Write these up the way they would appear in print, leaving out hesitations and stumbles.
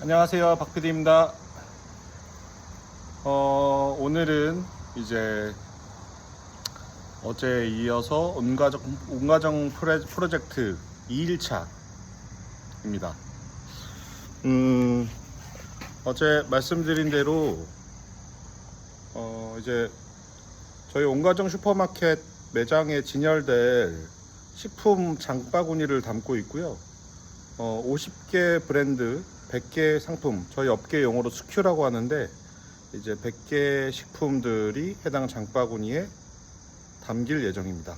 안녕하세요, 박PD입니다. 오늘은 이제 어제에 이어서 온가정 프로젝트 2일차입니다. 어제 말씀드린 대로 이제 저희 온가정 슈퍼마켓 매장에 진열될 식품 장바구니를 담고 있고요. 50개 브랜드 100개 상품, 저희 업계 용어로 스큐라고 하는데 이제 100개 식품들이 해당 장바구니에 담길 예정입니다.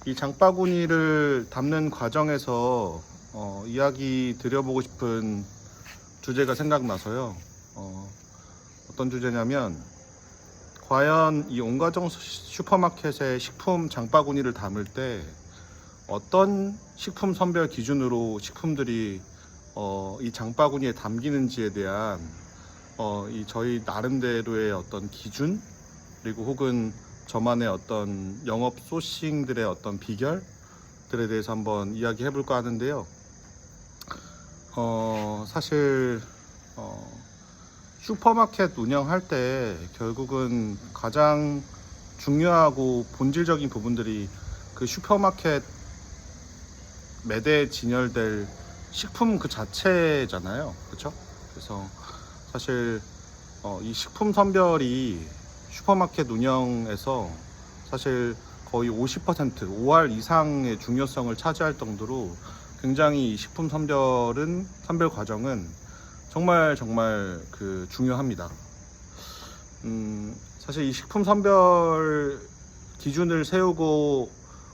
이 장바구니를 담는 과정에서 이야기 드려보고 싶은 주제가 생각나서요. 어떤 주제냐면, 과연 이 온가정 슈퍼마켓의 식품 장바구니를 담을 때 어떤 식품 선별 기준으로 식품들이 이 장바구니에 담기는지에 대한 이 저희 나름대로의 어떤 기준, 그리고 혹은 저만의 어떤 영업 소싱들의 어떤 비결들에 대해서 한번 이야기해 볼까 하는데요. 사실 슈퍼마켓 운영할 때 결국은 가장 중요하고 본질적인 부분들이 그 슈퍼마켓 매대에 진열될 식품 그 자체잖아요. 그렇죠? 그래서 사실 이 식품 선별이 슈퍼마켓 운영에서 사실 거의 50%, 5할 이상의 중요성을 차지할 정도로 굉장히 이 식품 선별 과정은 정말 그 중요합니다. 사실 이 식품 선별 기준을 세우고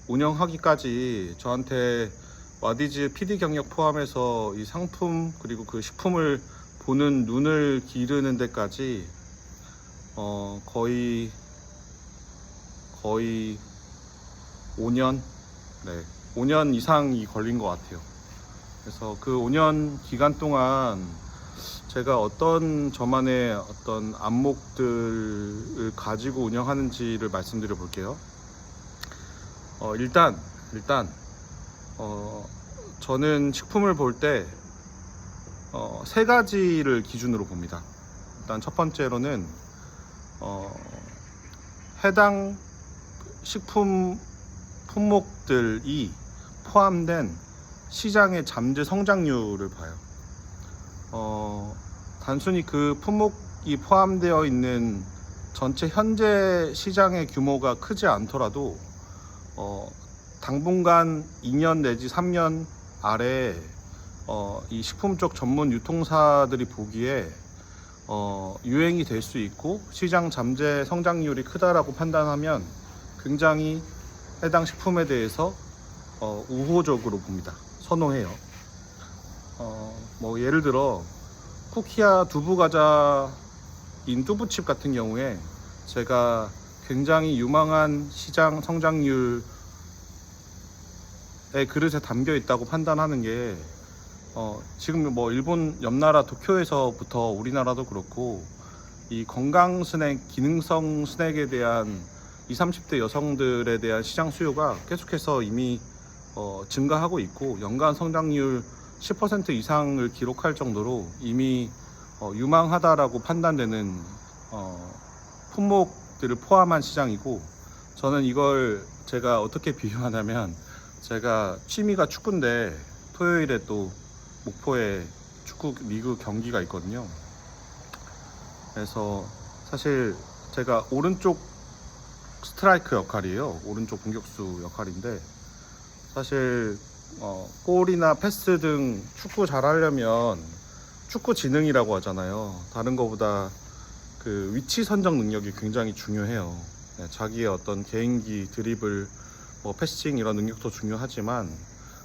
운영하기까지 저한테 와디즈 PD 경력 포함해서 이 상품 그리고 그 식품을 보는 눈을 기르는 데까지 거의 5년, 5년 이상이 걸린 것 같아요. 그래서 그 5년 기간 동안 제가 어떤 저만의 어떤 안목들을 가지고 운영하는지를 말씀드려 볼게요. 일단 저는 식품을 볼 때 세 가지를 기준으로 봅니다. 일단 첫 번째로는 해당 식품 품목들이 포함된 시장의 잠재 성장률을 봐요. 단순히 그 품목이 포함되어 있는 전체 현재 시장의 규모가 크지 않더라도 당분간 2년 내지 3년 아래 이 식품 쪽 전문 유통사들이 보기에 유행이 될 수 있고 시장 잠재 성장률이 크다라고 판단하면 굉장히 해당 식품에 대해서 우호적으로 봅니다. 선호해요. 뭐 예를 들어 쿠키야 두부과자인 뚜부칩 같은 경우에 제가 굉장히 유망한 시장 성장률의 그릇에 담겨 있다고 판단하는 게 지금 뭐 일본 옆나라 도쿄에서부터 우리나라도 그렇고 이 건강 스낵, 기능성 스낵에 대한 20, 30대 여성들에 대한 시장 수요가 계속해서 이미 증가하고 있고 연간 성장률 10% 이상을 기록할 정도로 이미 유망하다라고 판단되는 품목들을 포함한 시장이고, 저는 이걸 제가 어떻게 비유하냐면, 제가 취미가 축구인데 토요일에 또 목포에 축구 리그 경기가 있거든요. 그래서 사실 제가 오른쪽 스트라이크 역할이에요. 오른쪽 공격수 역할인데, 사실 골이나 패스 등 축구 잘하려면 축구 지능이라고 하잖아요. 다른 거보다 그 위치 선정 능력이 굉장히 중요해요. 자기의 어떤 개인기, 드리블, 뭐 패싱 이런 능력도 중요하지만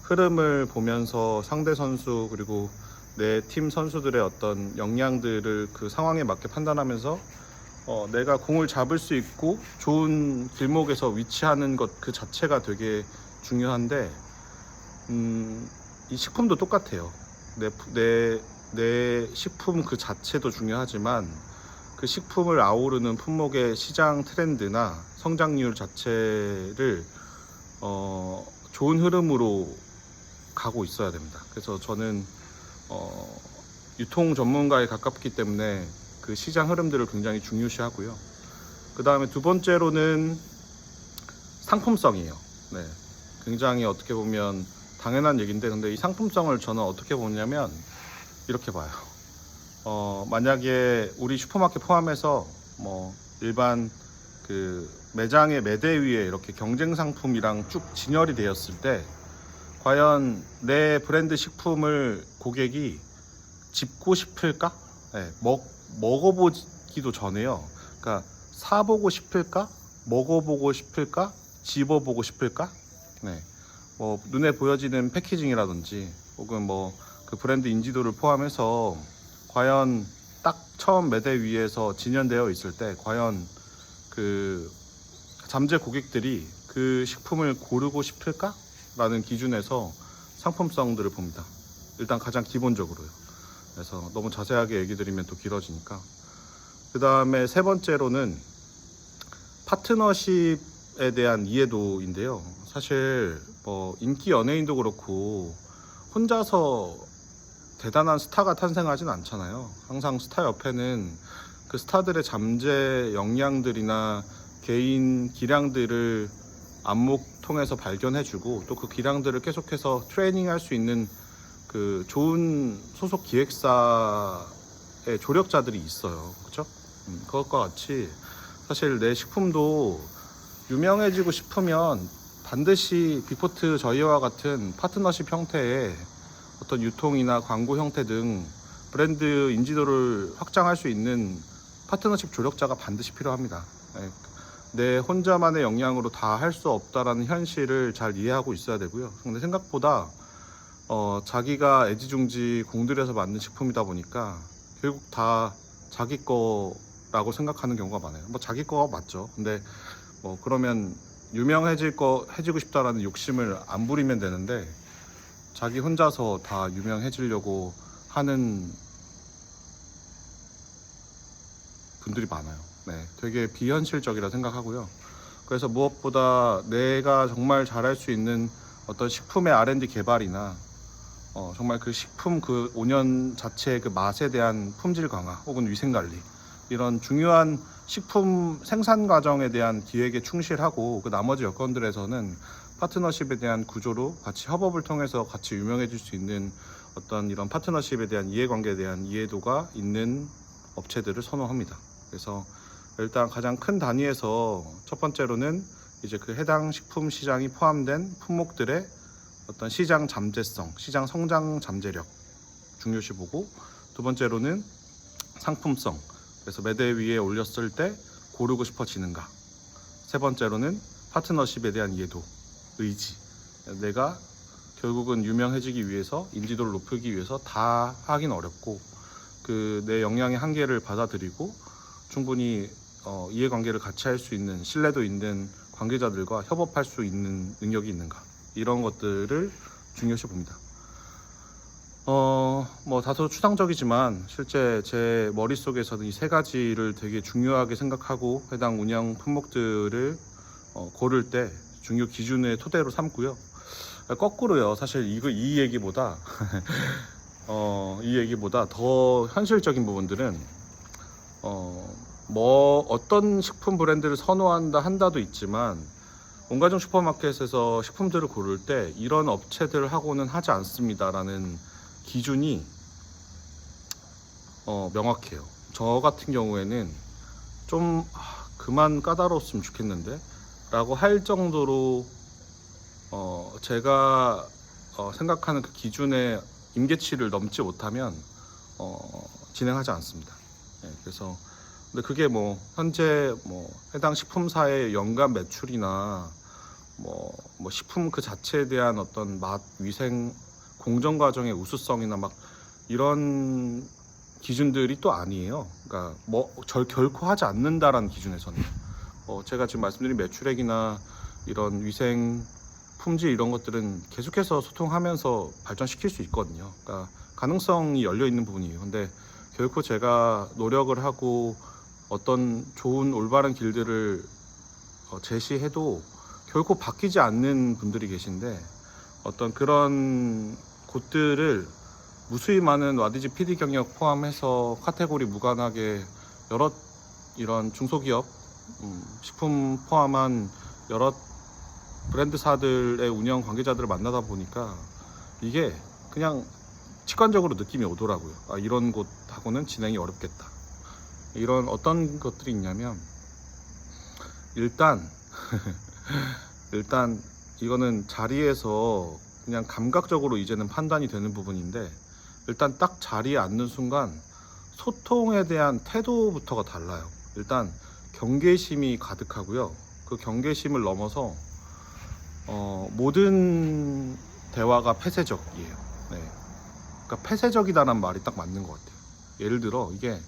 흐름을 보면서 상대 선수 그리고 내 팀 선수들의 어떤 역량들을 그 상황에 맞게 판단하면서 내가 공을 잡을 수 있고 좋은 길목에서 위치하는 것 그 자체가 되게 중요한데, 이 식품도 똑같아요. 내 식품 그 자체도 중요하지만 그 식품을 아우르는 품목의 시장 트렌드나 성장률 자체를 좋은 흐름으로 가고 있어야 됩니다. 그래서 저는 유통 전문가에 가깝기 때문에 그 시장 흐름들을 굉장히 중요시하고요. 그 다음에 두 번째로는 상품성이에요. 네, 굉장히 어떻게 보면 당연한 얘기인데, 근데 이 상품성을 저는 어떻게 보냐면 이렇게 봐요. 만약에 우리 슈퍼마켓 포함해서 뭐 일반 그 매장의 매대 위에 이렇게 경쟁 상품이랑 쭉 진열이 되었을 때, 과연 내 브랜드 식품을 고객이 집고 싶을까? 네, 먹어보기도 전에요. 그러니까 사보고 싶을까? 먹어보고 싶을까? 집어보고 싶을까? 네, 뭐 눈에 보여지는 패키징이라든지 혹은 뭐 그 브랜드 인지도를 포함해서 과연 딱 처음 매대 위에서 진연되어 있을 때 과연 그 잠재 고객들이 그 식품을 고르고 싶을까? 라는 기준에서 상품성들을 봅니다. 일단 가장 기본적으로요. 그래서 너무 자세하게 얘기 드리면 또 길어지니까. 그 다음에 세 번째로는 파트너십에 대한 이해도인데요. 사실 뭐 인기 연예인도 그렇고 혼자서 대단한 스타가 탄생하진 않잖아요. 항상 스타 옆에는 그 스타들의 잠재 역량들이나 개인 기량들을 안목 통해서 발견해주고, 또 그 기량들을 계속해서 트레이닝할 수 있는 그 좋은 소속 기획사의 조력자들이 있어요. 그렇죠? 그것과 같이 사실 내 식품도 유명해지고 싶으면 반드시 비포트 저희와 같은 파트너십 형태의 어떤 유통이나 광고 형태 등 브랜드 인지도를 확장할 수 있는 파트너십 조력자가 반드시 필요합니다. 네. 내 혼자만의 역량으로 다 할 수 없다라는 현실을 잘 이해하고 있어야 되고요. 근데 생각보다 자기가 애지중지 공들여서 만든 식품이다 보니까 결국 다 자기 거라고 생각하는 경우가 많아요. 뭐 자기 거가 맞죠. 근데 뭐 그러면 해지고 싶다라는 욕심을 안 부리면 되는데, 자기 혼자서 다 유명해지려고 하는 분들이 많아요. 네, 되게 비현실적이라 생각하고요. 그래서 무엇보다 내가 정말 잘할 수 있는 어떤 식품의 R&D 개발이나 정말 그 식품 그 5년 자체의 그 맛에 대한 품질 강화 혹은 위생 관리, 이런 중요한 식품 생산 과정에 대한 기획에 충실하고, 그 나머지 여건들에서는 파트너십에 대한 구조로 같이 협업을 통해서 같이 유명해질 수 있는 어떤 이런 파트너십에 대한 이해관계에 대한 이해도가 있는 업체들을 선호합니다. 그래서 일단 가장 큰 단위에서 첫 번째로는 이제 그 해당 식품 시장이 포함된 품목들의 어떤 시장 잠재성, 시장 성장 잠재력 중요시 보고, 두 번째로는 상품성, 그래서 매대 위에 올렸을 때 고르고 싶어지는가, 세 번째로는 파트너십에 대한 이해도, 의지, 내가 결국은 유명해지기 위해서, 인지도를 높이기 위해서 다 하긴 어렵고 그 내 역량의 한계를 받아들이고 충분히 이해관계를 같이 할 수 있는, 신뢰도 있는 관계자들과 협업할 수 있는 능력이 있는가, 이런 것들을 중요시 봅니다. 뭐 다소 추상적이지만 실제 제 머릿속에서는 이 세 가지를 되게 중요하게 생각하고 해당 운영 품목들을 고를 때 중요 기준의 토대로 삼고요. 거꾸로요. 사실 이 얘기보다 이 얘기보다 더 현실적인 부분들은 뭐 어떤 식품 브랜드를 선호한다 한다도 있지만, 온가정 슈퍼마켓에서 식품들을 고를 때 이런 업체들하고는 하지 않습니다라는 기준이 명확해요. 저 같은 경우에는 좀 그만 까다로웠으면 좋겠는데 라고 할 정도로 제가 생각하는 그 기준의 임계치를 넘지 못하면 진행하지 않습니다. 네, 그래서 근데 그게 뭐 현재 뭐 해당 식품사의 연간 매출이나 뭐 식품 그 자체에 대한 어떤 맛, 위생, 공정 과정의 우수성이나 막 이런 기준들이 또 아니에요. 그러니까 뭐 결코 하지 않는다라는 기준에서는 제가 지금 말씀드린 매출액이나 이런 위생, 품질 이런 것들은 계속해서 소통하면서 발전시킬 수 있거든요. 그러니까 가능성이 열려 있는 부분이에요. 근데 결코 제가 노력을 하고 어떤 좋은 올바른 길들을 제시해도 결코 바뀌지 않는 분들이 계신데, 어떤 그런 곳들을 무수히 많은 와디즈 PD 경력 포함해서 카테고리 무관하게 여러 이런 중소기업, 식품 포함한 여러 브랜드사들의 운영 관계자들을 만나다 보니까 이게 그냥 직관적으로 느낌이 오더라고요. 아, 이런 곳하고는 진행이 어렵겠다. 이런 어떤 것들이 있냐면 일단 일단 이거는 자리에서 그냥 감각적으로 이제는 판단이 되는 부분인데, 일단 딱 자리에 앉는 순간 소통에 대한 태도부터가 달라요. 일단 경계심이 가득하고요. 그 경계심을 넘어서 모든 대화가 폐쇄적이에요. 네. 그러니까 폐쇄적이다라는 말이 딱 맞는 것 같아요. 예를 들어 이게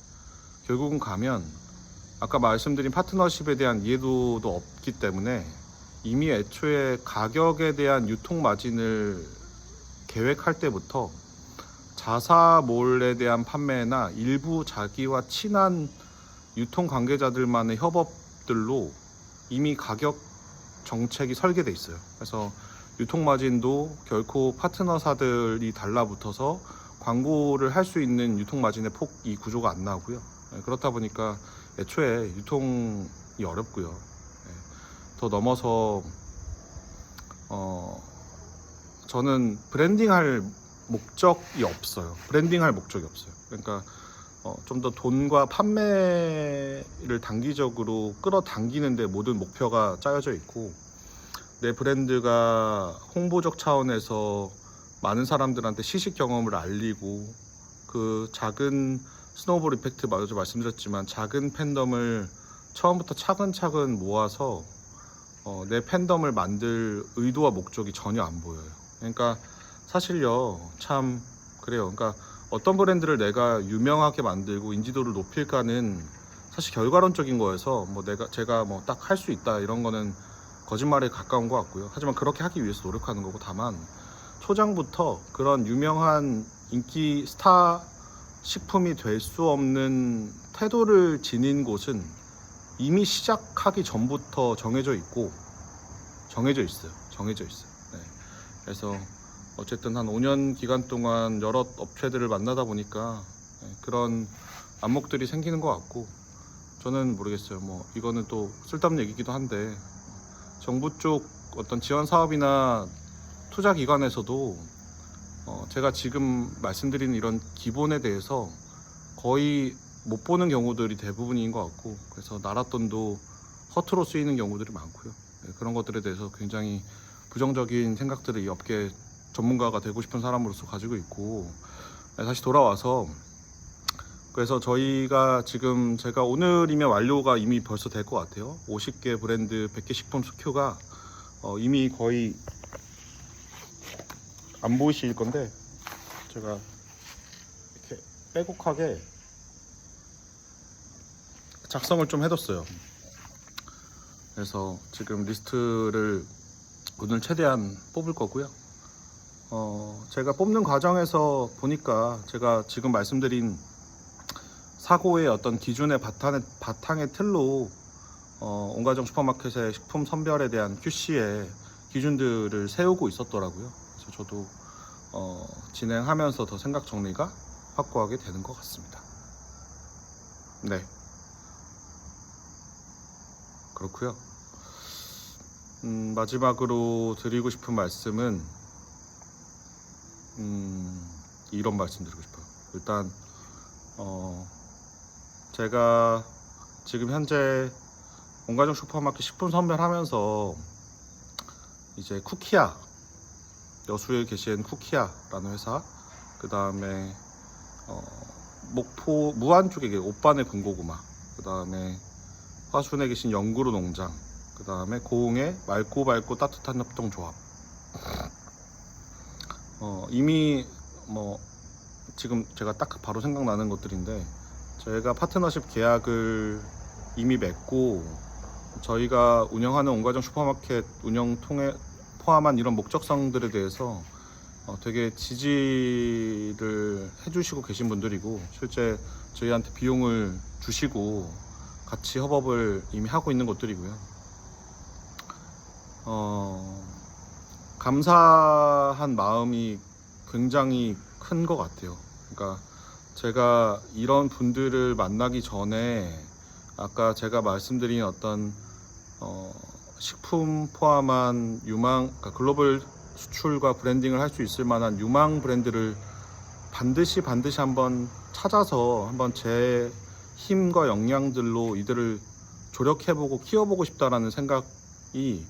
결국은 가면 아까 말씀드린 파트너십에 대한 이해도도 없기 때문에 이미 애초에 가격에 대한 유통 마진을 계획할 때부터 자사몰에 대한 판매나 일부 자기와 친한 유통 관계자들만의 협업들로 이미 가격 정책이 설계돼 있어요. 그래서 유통 마진도 결코 파트너사들이 달라붙어서 광고를 할 수 있는 유통 마진의 폭이 구조가 안 나오고요. 그렇다 보니까 애초에 유통이 어렵고요. 더 넘어서 저는 브랜딩할 목적이 없어요. 브랜딩할 목적이 없어요. 그러니까 좀 더 돈과 판매를 단기적으로 끌어당기는데 모든 목표가 짜여져 있고, 내 브랜드가 홍보적 차원에서 많은 사람들한테 시식 경험을 알리고, 그 작은 스노우볼 이펙트 마저 말씀드렸지만 작은 팬덤을 처음부터 차근차근 모아서 내 팬덤을 만들 의도와 목적이 전혀 안 보여요. 그러니까 사실요, 참 그래요. 그러니까 어떤 브랜드를 내가 유명하게 만들고 인지도를 높일까는 사실 결과론적인 거여서 제가 뭐 딱 할 수 있다 이런 거는 거짓말에 가까운 것 같고요. 하지만 그렇게 하기 위해서 노력하는 거고, 다만 초장부터 그런 유명한 인기 스타 식품이 될 수 없는 태도를 지닌 곳은 이미 시작하기 전부터 정해져 있고, 정해져 있어요. 네. 그래서 어쨌든 한 5년 기간 동안 여러 업체들을 만나다 보니까 그런 안목들이 생기는 것 같고, 저는 모르겠어요. 뭐 이거는 또 쓸데없는 얘기기도 한데, 정부 쪽 어떤 지원 사업이나 투자 기관에서도 제가 지금 말씀드리는 이런 기본에 대해서 거의 못 보는 경우들이 대부분인 것 같고, 그래서 나라 돈도 허투루 쓰이는 경우들이 많고요. 그런 것들에 대해서 굉장히 부정적인 생각들을 이 업계 전문가가 되고 싶은 사람으로서 가지고 있고, 다시 돌아와서, 그래서 저희가 지금 제가 오늘이면 완료가 이미 벌써 될 것 같아요. 50개 브랜드 100개 식품 스큐가 이미 거의 안 보이실 건데, 제가 이렇게 빼곡하게 작성을 좀 해뒀어요. 그래서 지금 리스트를 오늘 최대한 뽑을 거고요. 제가 뽑는 과정에서 보니까 제가 지금 말씀드린 사고의 어떤 기준의 바탕의 틀로 온가정 슈퍼마켓의 식품 선별에 대한 QC의 기준들을 세우고 있었더라고요. 그래서 저도 진행하면서 더 생각 정리가 확고하게 되는 것 같습니다. 네, 그렇고요. 마지막으로 드리고 싶은 말씀은 이런 말씀 드리고 싶어요. 일단 제가 지금 현재 온가정 슈퍼마켓 식품 선별하면서 이제 쿠키야, 여수에 계신 쿠키야라는 회사, 그 다음에 목포 무안 쪽에 오빠네 군고구마, 그 다음에 화순에 계신 영구루 농장, 그 다음에 고흥의 맑고 밝고 따뜻한 협동조합, 이미 뭐 지금 제가 딱 바로 생각나는 것들인데, 저희가 파트너십 계약을 이미 맺고 저희가 운영하는 온가정 슈퍼마켓 운영 통해 포함한 이런 목적성들에 대해서 되게 지지를 해주시고 계신 분들이고, 실제 저희한테 비용을 주시고 같이 협업을 이미 하고 있는 것들이고요. 감사한 마음이 굉장히 큰 것 같아요. 그러니까 제가 이런 분들을 만나기 전에 아까 제가 말씀드린 어떤 식품 포함한 그러니까 글로벌 수출과 브랜딩을 할 수 있을 만한 유망 브랜드를 반드시 한번 찾아서 한번 제 힘과 역량들로 이들을 조력해보고 키워보고 싶다라는 생각이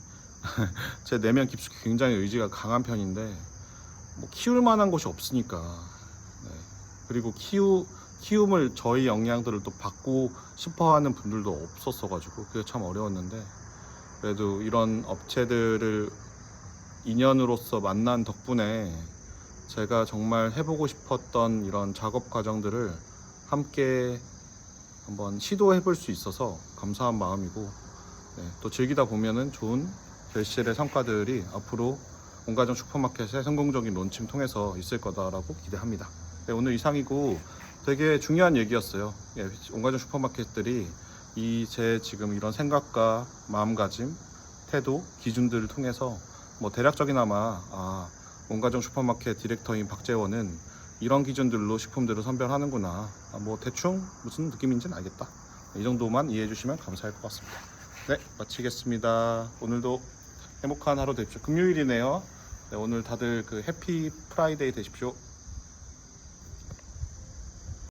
제 내면 깊숙이 굉장히 의지가 강한 편인데 뭐 키울 만한 곳이 없으니까. 네. 그리고 키움을 저희 역량들을 또 받고 싶어하는 분들도 없었어가지고 그게 참 어려웠는데, 그래도 이런 업체들을 인연으로서 만난 덕분에 제가 정말 해보고 싶었던 이런 작업 과정들을 함께 한번 시도해 볼 수 있어서 감사한 마음이고, 네, 또 즐기다 보면은 좋은 결실의 성과들이 앞으로 온가정 슈퍼마켓의 성공적인 론칭 통해서 있을 거다라고 기대합니다. 네, 오늘 이상이고 되게 중요한 얘기였어요. 예, 온가정 슈퍼마켓들이 제 지금 이런 생각과 마음가짐, 태도, 기준들을 통해서 뭐 대략적이나마 온가정 슈퍼마켓 디렉터인 박재원은 이런 기준들로 식품들을 선별하는구나, 뭐 대충 무슨 느낌인지는 알겠다, 이 정도만 이해해 주시면 감사할 것 같습니다. 네, 마치겠습니다. 오늘도 행복한 하루 되십시오. 금요일이네요. 네, 오늘 다들 해피 프라이데이 되십시오.